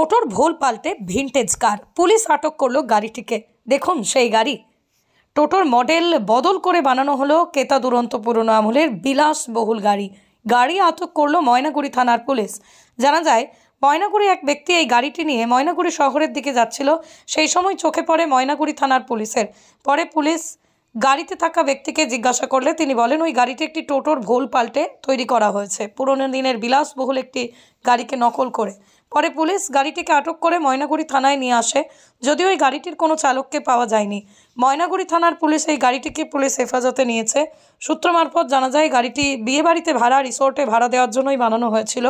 টোটোর ভোল পাল্টে ভিনটেজ কার, পুলিশ আটক করলো গাড়িটিকে। দেখুন সেই গাড়ি। টোটোর মডেল বদল করে বানানো হলো কেতা দুরন্ত পুরনো আমলের বিলাসবহুল গাড়ি। গাড়ি আটক করলো ময়নাগুড়ি থানার পুলিশ। জানা যায়, ময়নাগুড়ি এক ব্যক্তি এই গাড়িটি নিয়ে ময়নাগুড়ি শহরের দিকে যাচ্ছিল। সেই সময় চোখে পড়ে ময়নাগুড়ি থানার পুলিশের। পরে পুলিশ গাড়িতে থাকা ব্যক্তিকে জিজ্ঞাসা করলে তিনি বলেন ওই গাড়িটি একটি টোটোর ভোল পাল্টে তৈরি করা হয়েছে, পুরনো দিনের বিলাসবহুল একটি গাড়িকে নকল করে। পরে পুলিশ গাড়িটিকে আটক করে ময়নাগুড়ি থানায় নিয়ে আসে। যদিও এই গাড়িটির কোনো চালককে পাওয়া যায়নি। ময়নাগুড়ি থানার পুলিশ এই গাড়িটিকে পুলিশ হেফাজতে নিয়েছে। সূত্র মারফত জানা যায়, গাড়িটি বিয়েবাড়িতে ভাড়া, রিসোর্টে ভাড়া দেওয়ার জন্যই বানানো হয়েছিল।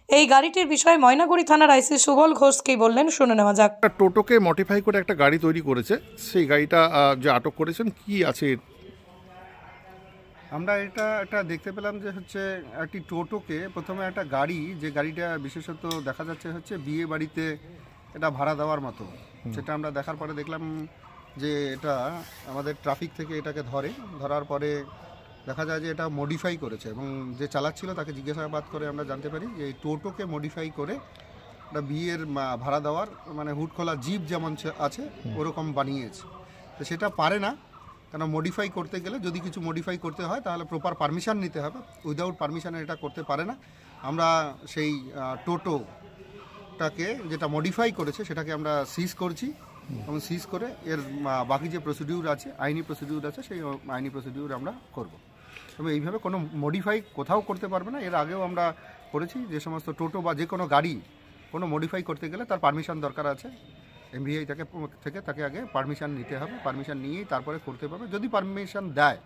এই গাড়িটির বিষয়ে ময়নাগুড়ি থানার আইসি সুবল ঘোষ কি বললেন শুনে নেওয়া যাক। টোটোকে মডিফাই করে একটা গাড়ি তৈরি করেছে, সেই গাড়িটা যে আটক করেছেন কি আছে? আমরা এটা দেখতে পেলাম যে হচ্ছে একটি টোটোকে প্রথমে একটা গাড়ি, যে গাড়িটা বিশেষত দেখা যাচ্ছে হচ্ছে বিয়ে বাড়িতে এটা ভাড়া দেওয়ার মতো, সেটা আমরা দেখার পরে দেখলাম যে এটা আমাদের ট্রাফিক থেকে এটাকে ধরার পরে দেখা যায় যে এটা মডিফাই করেছে এবং যে চালাচ্ছিল তাকে জিজ্ঞাসাবাদ করে আমরা জানতে পারি যে এই টোটোকে মডিফাই করে একটা বিয়ের ভাড়া দেওয়ার মানে হুড খোলা জিপ যেমন আছে ওরকম বানিয়েছে। তো সেটা পারে না, কেন মডিফাই করতে গেলে যদি কিছু মডিফাই করতে হয় তাহলে প্রপার পারমিশন নিতে হবে, উইদাউট পারমিশনে এটা করতে পারে না। আমরা সেই টোটোটাকে যেটা মডিফাই করেছে সেটাকে আমরা সিজ করছি এবং সিজ করে এর বাকি যে প্রসিডিউর আছে, আইনি প্রসিডিউর আছে, সেই আইনি প্রসিডিউর আমরা করব। তবে এইভাবে কোনো মডিফাই কোথাও করতে পারবে না। এর আগেও আমরা করেছি, যে সমস্ত টোটো বা যে কোনো গাড়ি কোনো মডিফাই করতে গেলে তার পারমিশন দরকার আছে। এমভিআই তাকে আগে পারমিশন নিতে হবে, পারমিশন নিয়েই তারপরে করতে পারবে। যদি পারমিশন দেয়,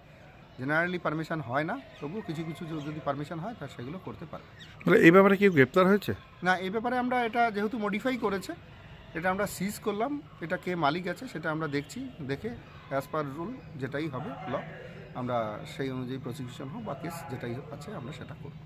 জেনারেলি পারমিশন হয় না, তবুও কিছু কিছু যদি পারমিশন হয় তা সেগুলো করতে পারবে। এই ব্যাপারে কেউ গ্রেপ্তার হয়েছে? না, এই ব্যাপারে আমরা এটা যেহেতু মডিফাই করেছে, এটা আমরা সিজ করলাম। এটা কে মালিক আছে সেটা আমরা দেখছি, দেখে অ্যাজ পার রুল যেটাই হবে ল, আমরা সেই অনুযায়ী প্রসিকিউশন হোক বা কেস যেটাই আছে আমরা সেটা করব।